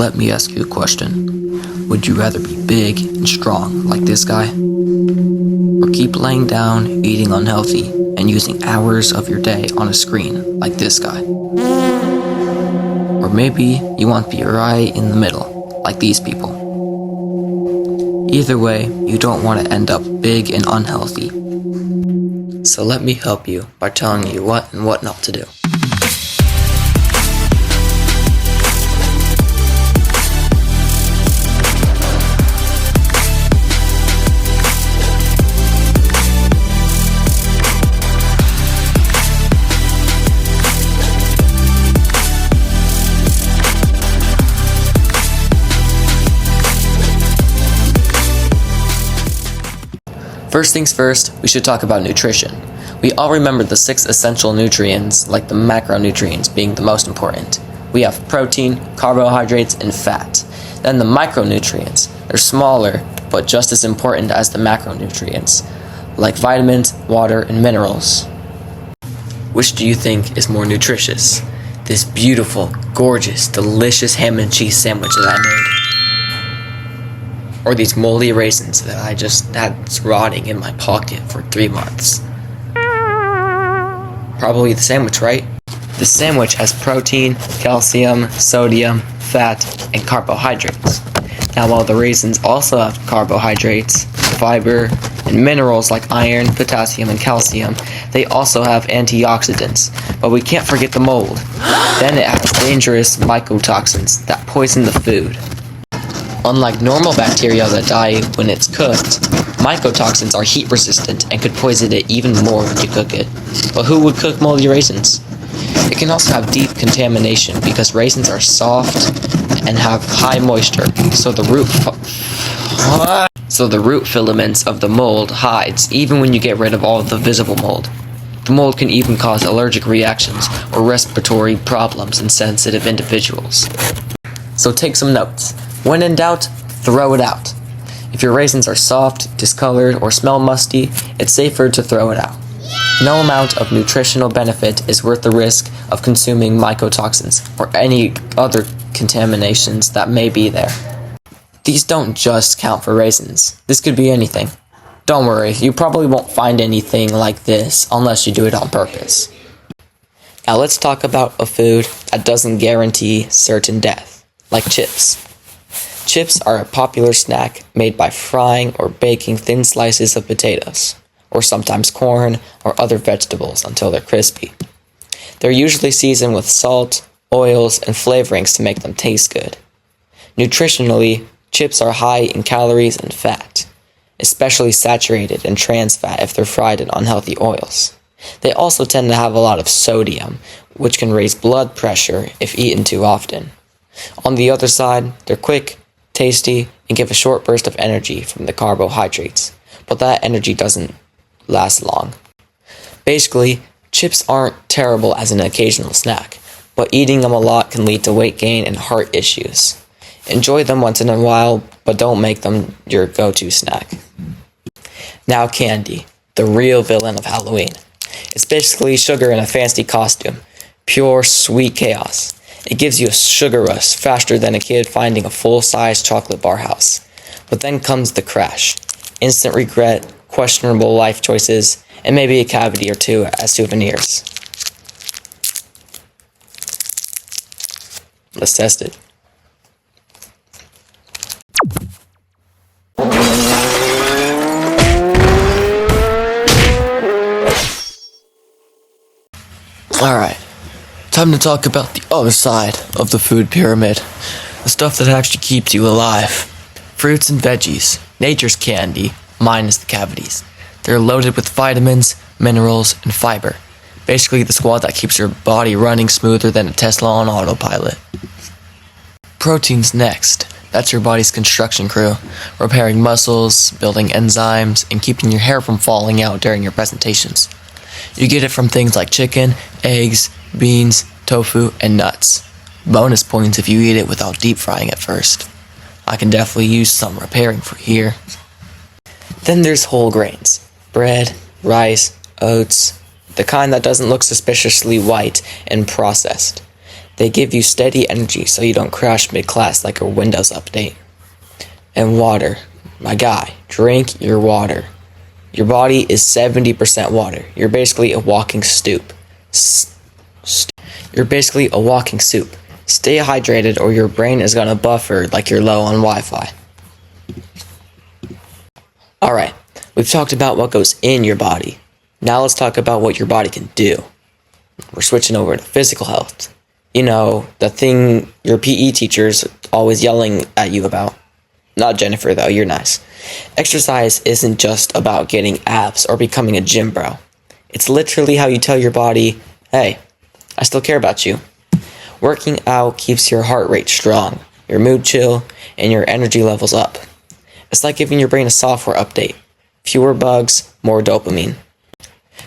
let me ask you a question. Would you rather be big and strong like this guy? Or keep laying down, eating unhealthy, and using hours of your day on a screen like this guy? Or maybe you want to be right in the middle, like these people. Either way, you don't want to end up big and unhealthy. So let me help you by telling you what and what not to do. First things first, we should talk about nutrition. We all remember the 6 essential nutrients, like the macronutrients being the most important. We have protein, carbohydrates, and fat. Then the micronutrients. They're smaller, but just as important as the macronutrients, like vitamins, water, and minerals. Which do you think is more nutritious? This beautiful, gorgeous, delicious ham and cheese sandwich that I made? Or these moldy raisins that I just had rotting in my pocket for 3 months? Probably the sandwich, right? The sandwich has protein, calcium, sodium, fat, and carbohydrates. Now, while the raisins also have carbohydrates, fiber, and minerals like iron, potassium, and calcium, they also have antioxidants. But we can't forget the mold. Then it has dangerous mycotoxins that poison the food. Unlike normal bacteria that die when it's cooked, mycotoxins are heat resistant and could poison it even more when you cook it. But who would cook moldy raisins? It can also have deep contamination because raisins are soft and have high moisture, so the root filaments of the mold hides even when you get rid of all of the visible mold. The mold can even cause allergic reactions or respiratory problems in sensitive individuals. So take some notes. When in doubt, throw it out. If your raisins are soft, discolored, or smell musty, it's safer to throw it out. No amount of nutritional benefit is worth the risk of consuming mycotoxins or any other contaminations that may be there. These don't just count for raisins. This could be anything. Don't worry, you probably won't find anything like this unless you do it on purpose. Now let's talk about a food that doesn't guarantee certain death, like chips. Chips are a popular snack made by frying or baking thin slices of potatoes, or sometimes corn or other vegetables until they're crispy. They're usually seasoned with salt, oils, and flavorings to make them taste good. Nutritionally, chips are high in calories and fat, especially saturated and trans fat if they're fried in unhealthy oils. They also tend to have a lot of sodium, which can raise blood pressure if eaten too often. On the other side, they're quick, tasty, and give a short burst of energy from the carbohydrates, but that energy doesn't last long. Basically, chips aren't terrible as an occasional snack, but eating them a lot can lead to weight gain and heart issues. Enjoy them once in a while, but don't make them your go-to snack. Now candy, the real villain of Halloween. It's basically sugar in a fancy costume, pure sweet chaos. It gives you a sugar rush faster than a kid finding a full-size chocolate bar house. But then comes the crash. Instant regret, questionable life choices, and maybe a cavity or two as souvenirs. Let's test it. Alright. Time to talk about the other side of the food pyramid. The stuff that actually keeps you alive. Fruits and veggies. Nature's candy, minus the cavities. They're loaded with vitamins, minerals, and fiber. Basically the squad that keeps your body running smoother than a Tesla on autopilot. Protein's next. That's your body's construction crew. Repairing muscles, building enzymes, and keeping your hair from falling out during your presentations. You get it from things like chicken, eggs, beans, tofu, and nuts. Bonus points if you eat it without deep frying it first. I can definitely use some repairing for here. Then there's whole grains. Bread, rice, oats. The kind that doesn't look suspiciously white and processed. They give you steady energy so you don't crash mid-class like a Windows update. And water. My guy, drink your water. Your body is 70% water. You're basically a walking soup. You're basically a walking soup. Stay hydrated or your brain is gonna buffer like you're low on Wi-Fi. Alright, we've talked about what goes in your body. Now let's talk about what your body can do. We're switching over to physical health. You know, the thing your PE teacher's always yelling at you about. Not Jennifer though, you're nice. Exercise isn't just about getting abs or becoming a gym bro. It's literally how you tell your body, hey, I still care about you. Working out keeps your heart rate strong, your mood chill, and your energy levels up. It's like giving your brain a software update. Fewer bugs, more dopamine.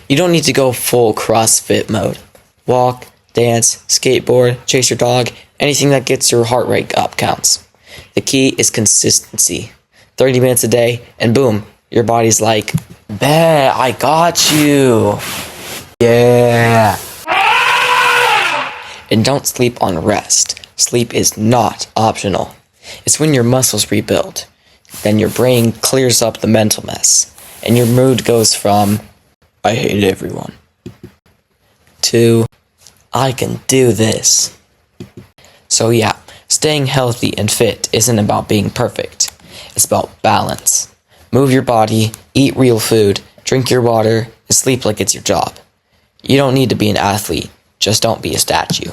You don't need to go full CrossFit mode. Walk, dance, skateboard, chase your dog, anything that gets your heart rate up counts. The key is consistency. 30 minutes a day, and boom, your body's like, bet, I got you. Yeah. And don't sleep on rest. Sleep is not optional. It's when your muscles rebuild. Then your brain clears up the mental mess. And your mood goes from, I hate everyone, to, I can do this. So yeah, staying healthy and fit isn't about being perfect. It's about balance. Move your body, eat real food, drink your water, and sleep like it's your job. You don't need to be an athlete, just don't be a statue.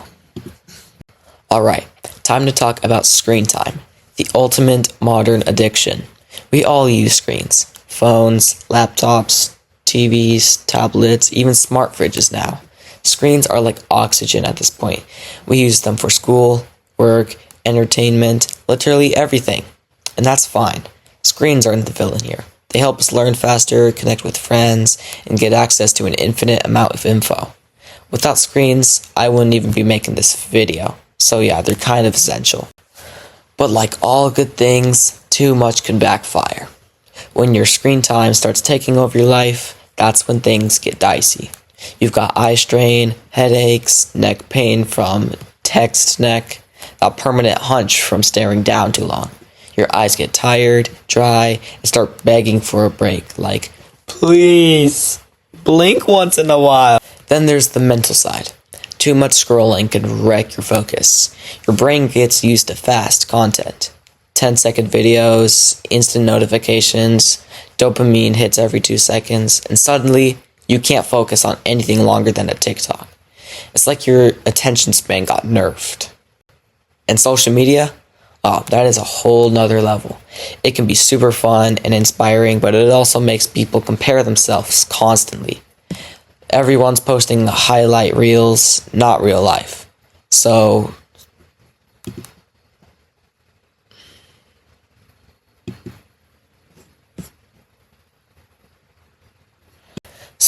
Alright, time to talk about screen time, the ultimate modern addiction. We all use screens, phones, laptops, TVs, tablets, even smart fridges now. Screens are like oxygen at this point. We use them for school, work, entertainment, literally everything. And that's fine. Screens aren't the villain here. They help us learn faster, connect with friends, and get access to an infinite amount of info. Without screens, I wouldn't even be making this video. So yeah, they're kind of essential. But like all good things, too much can backfire. When your screen time starts taking over your life, that's when things get dicey. You've got eye strain, headaches, neck pain from text neck, a permanent hunch from staring down too long. Your eyes get tired, dry, and start begging for a break, like, please, blink once in a while. Then there's the mental side. Too much scrolling can wreck your focus. Your brain gets used to fast content. 10-second videos, instant notifications, dopamine hits every 2 seconds, and suddenly, you can't focus on anything longer than a TikTok. It's like your attention span got nerfed. And social media? Oh, that is a whole nother level. It can be super fun and inspiring, but it also makes people compare themselves constantly. Everyone's posting the highlight reels, not real life. So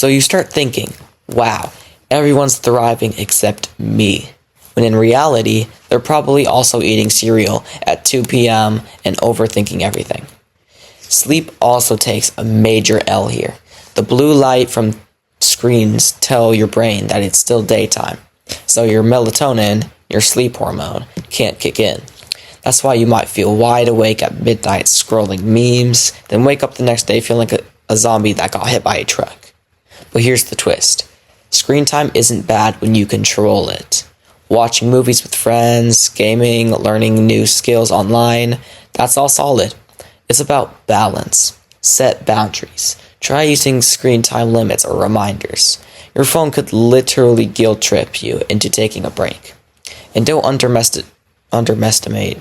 you start thinking, wow, everyone's thriving except me. When in reality, they're probably also eating cereal at 2 p.m. and overthinking everything. Sleep also takes a major L here. The blue light from screens tell your brain that it's still daytime. So your melatonin, your sleep hormone, can't kick in. That's why you might feel wide awake at midnight scrolling memes, then wake up the next day feeling like a zombie that got hit by a truck. But here's the twist. Screen time isn't bad when you control it. Watching movies with friends, gaming, learning new skills online, that's all solid. It's about balance. Set boundaries. Try using screen time limits or reminders. Your phone could literally guilt trip you into taking a break. And don't underestimate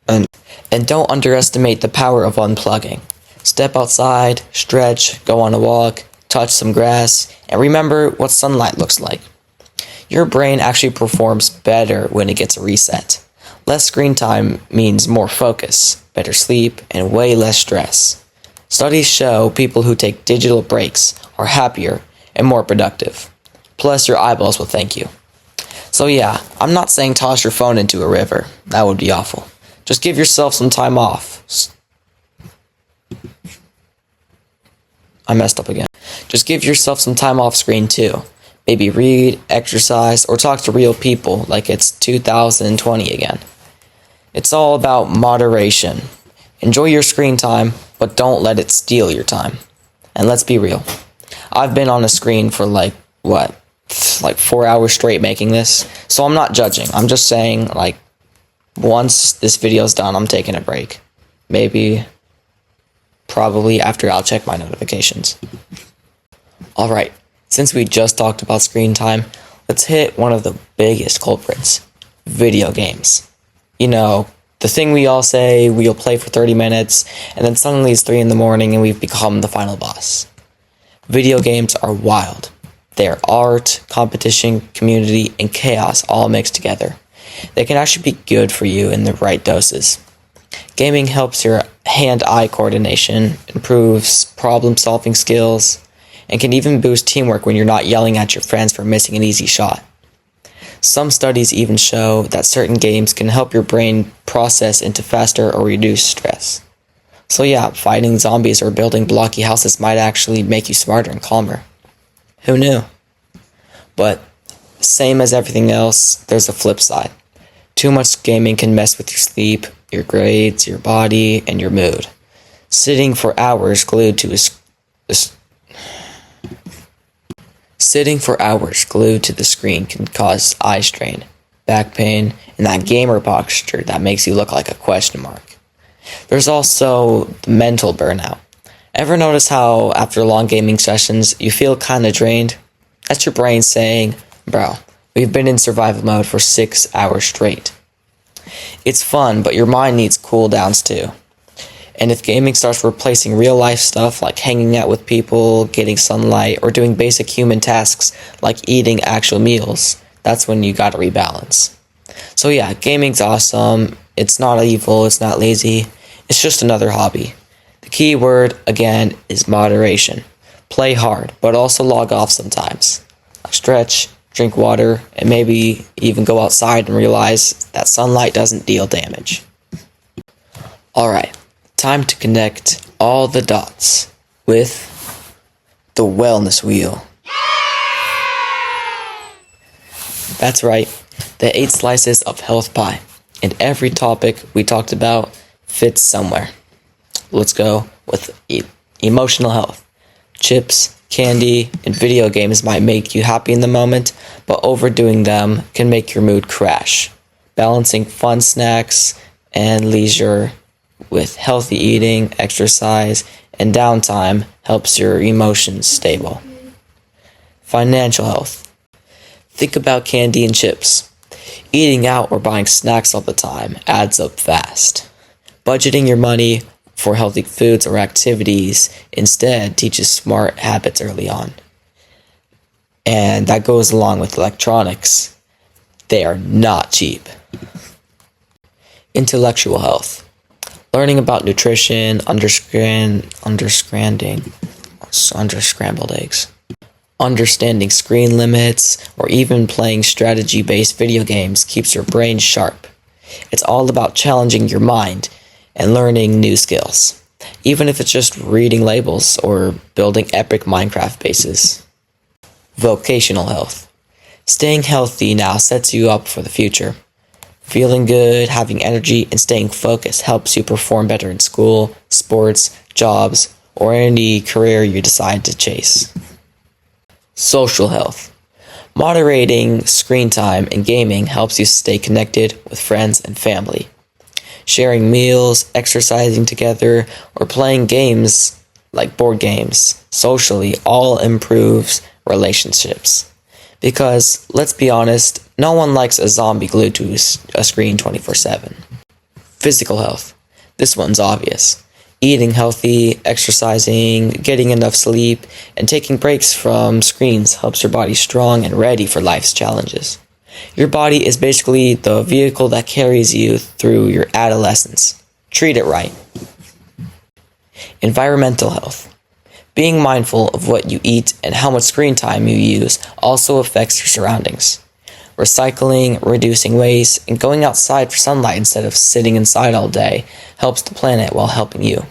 the power of unplugging. Step outside, stretch, go on a walk, touch some grass, and remember what sunlight looks like. Your brain actually performs better when it gets a reset. Less screen time means more focus, better sleep, and way less stress. Studies show people who take digital breaks are happier and more productive. Plus, your eyeballs will thank you. So yeah, I'm not saying toss your phone into a river. That would be awful. Just give yourself some time off. I messed up again. Just give yourself some time off screen too. Maybe read, exercise, or talk to real people like it's 2020 again. It's all about moderation. Enjoy your screen time, but don't let it steal your time. And let's be real. I've been on a screen for like 4 hours straight making this, so I'm not judging. I'm just saying, like, once this video's done, I'm taking a break. Probably after I'll check my notifications. Alright, since we just talked about screen time, let's hit one of the biggest culprits. Video games. You know, the thing we all say we'll play for 30 minutes, and then suddenly it's 3 in the morning and we've become the final boss. Video games are wild. They are art, competition, community, and chaos all mixed together. They can actually be good for you in the right doses. Gaming helps your hand-eye coordination, improves problem-solving skills, and can even boost teamwork when you're not yelling at your friends for missing an easy shot. Some studies even show that certain games can help your brain process into faster or reduce stress. So yeah, fighting zombies or building blocky houses might actually make you smarter and calmer. Who knew? But same as everything else, there's a flip side. Too much gaming can mess with your sleep, your grades, your body, and your mood. Sitting for hours glued to the screen can cause eye strain, back pain, and that gamer posture that makes you look like a question mark. There's also the mental burnout. Ever notice how after long gaming sessions you feel kinda drained? That's your brain saying, bro, we've been in survival mode for 6 hours straight. It's fun, but your mind needs cool downs too. And if gaming starts replacing real life stuff like hanging out with people, getting sunlight, or doing basic human tasks like eating actual meals, that's when you gotta rebalance. So yeah, gaming's awesome. It's not evil, it's not lazy. It's just another hobby. The key word, again, is moderation. Play hard, but also log off sometimes. Stretch, drink water, and maybe even go outside and realize that sunlight doesn't deal damage. Alright, time to connect all the dots with the wellness wheel. That's right, the 8 slices of health pie. And every topic we talked about fits somewhere. Let's go with emotional health. Chips, candy, and video games might make you happy in the moment, but overdoing them can make your mood crash. Balancing fun snacks and leisure with healthy eating, exercise, and downtime helps your emotions stable. Financial health. Think about candy and chips. Eating out or buying snacks all the time adds up fast. Budgeting your money for healthy foods or activities instead teaches smart habits early on. And that goes along with electronics. They are not cheap. Intellectual health. Learning about nutrition, scrambled eggs. Understanding screen limits, or even playing strategy-based video games keeps your brain sharp. It's all about challenging your mind and learning new skills, even if it's just reading labels or building epic Minecraft bases. Vocational health. Staying healthy now sets you up for the future. Feeling good, having energy, and staying focused helps you perform better in school, sports, jobs, or any career you decide to chase. Social health. Moderating screen time and gaming helps you stay connected with friends and family. Sharing meals, exercising together, or playing games like board games socially all improves relationships. Because, let's be honest, no one likes a zombie glued to a screen 24/7. Physical health. This one's obvious. Eating healthy, exercising, getting enough sleep, and taking breaks from screens helps your body strong and ready for life's challenges. Your body is basically the vehicle that carries you through your adolescence. Treat it right. Environmental health. Being mindful of what you eat and how much screen time you use also affects your surroundings. Recycling, reducing waste, and going outside for sunlight instead of sitting inside all day helps the planet while helping you.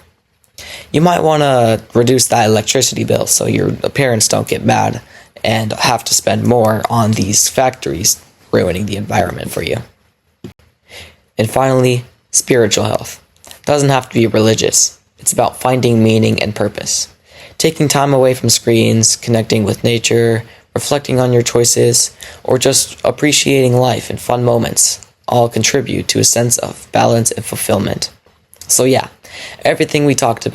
You might want to reduce that electricity bill so your parents don't get mad and have to spend more on these factories ruining the environment for you. And finally, spiritual health. It doesn't have to be religious. It's about finding meaning and purpose. Taking time away from screens, connecting with nature, reflecting on your choices, or just appreciating life in fun moments all contribute to a sense of balance and fulfillment. So yeah, everything I talked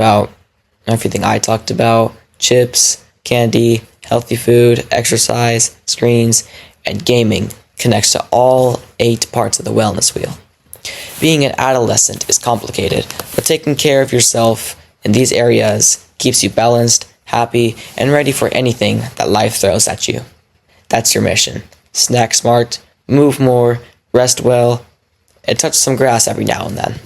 about, chips, candy, healthy food, exercise, screens, and gaming connects to all 8 parts of the wellness wheel. Being an adolescent is complicated, but taking care of yourself in these areas keeps you balanced, happy, and ready for anything that life throws at you. That's your mission. Snack smart, move more, rest well, and touch some grass every now and then.